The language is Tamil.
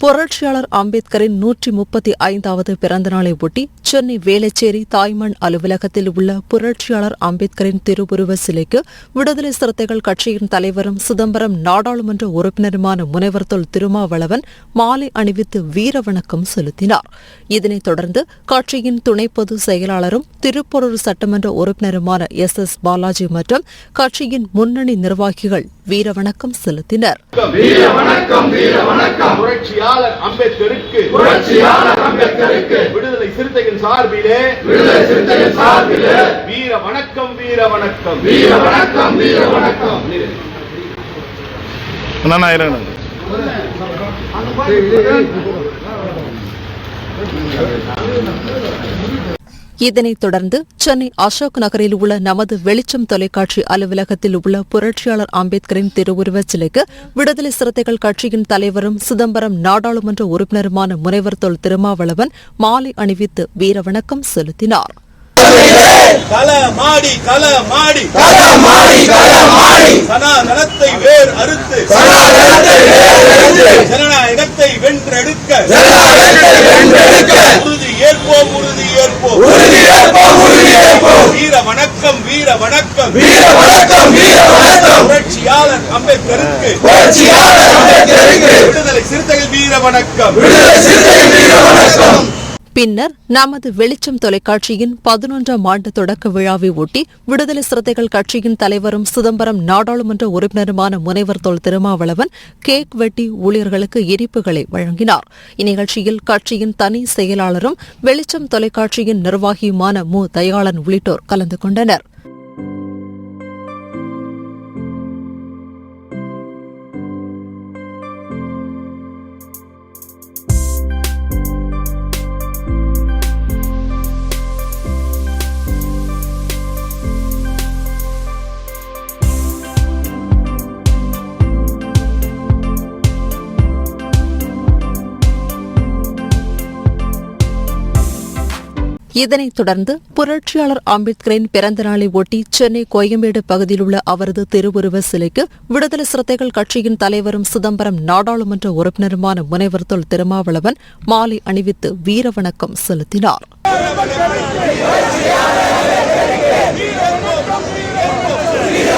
புரட்சியாளர் அம்பேத்கரின் 135வது பிறந்தநாளை ஒட்டி சென்னை வேளச்சேரி தாய்மண் அலுவலகத்தில் உள்ள புரட்சியாளர் அம்பேத்கரின் திருவுருவ சிலைக்கு விடுதலை சிறுத்தைகள் கட்சியின் தலைவரும் சிதம்பரம் நாடாளுமன்ற உறுப்பினருமான முனைவர் தொல் திருமாவளவன் மாலை அணிவித்து வீரவணக்கம் செலுத்தினார். இதனைத் தொடர்ந்து கட்சியின் துணை பொதுச் செயலாளரும் திருப்போரூர் சட்டமன்ற உறுப்பினருமான எஸ். பாலாஜி மற்றும் கட்சியின் முன்னணி நிர்வாகிகள் வீரவணக்கம் செலுத்தினர். அம்பேத்கருக்கு விடுதலை சிறுத்தைகள் சார்பிலே வீர வணக்கம் வீர வணக்கம் வீர வணக்கம் வீர வணக்கம். இதனைத் தொடர்ந்து சென்னை அசோக் நகரில் உள்ள நமது வெளிச்சம் தொலைக்காட்சி அலுவலகத்தில் உள்ள புரட்சியாளர் அம்பேத்கரின் திருவுருவச் சிலைக்கு விடுதலை சிறுத்தைகள் கட்சியின் தலைவரும் சிதம்பரம் நாடாளுமன்ற உறுப்பினருமான முனைவர் தொல் திருமாவளவன் மாலை அணிவித்து வீரவணக்கம் செலுத்தினார். சனாதனத்தை வேர் அறுத்து ஜனநாயகத்தை வென்றெடுக்க உறுதி ஏற்போம் உறுதி ஏற்போம் வீர வணக்கம் வீர வணக்கம் வீர வணக்கம் வீர வணக்கம். புரட்சியாளர் அம்பேத்கருக்கு விடுதலை சிறுத்தைகள் வீர வணக்கம் விடுதலை சிறுத்தைகள் வீர வணக்கம். பின்னர் நமது வெளிச்சம் தொலைக்காட்சியின் 11ஆம் ஆண்டு தொடக்க விழாவை ஒட்டி விடுதலை சிறுத்தைகள் கட்சியின் தலைவரும் சிதம்பரம் நாடாளுமன்ற உறுப்பினருமான முனைவர் தொல் திருமாவளவன் கேக் வெட்டி ஊழியர்களுக்கு இனிப்புகளை வழங்கினார். இந்நிகழ்ச்சியில் கட்சியின் தனி செயலாளரும் வெளிச்சம் தொலைக்காட்சியின் நிர்வாகியுமான மு. தயாளன் உள்ளிட்டோர் கலந்து கொண்டனர். இதனைத் தொடர்ந்து புரட்சியாளர் அம்பேத்கரின் பிறந்தநாளை ஒட்டி சென்னை கோயம்பேடு பகுதியில் உள்ள அவரது திருவுருவ சிலைக்கு விடுதலை சிறுத்தைகள் கட்சியின் தலைவரும் சிதம்பரம் நாடாளுமன்ற உறுப்பினருமான முனைவர் தொல் திருமாவளவன் மாலை அணிவித்து வீரவணக்கம் செலுத்தினார். வீர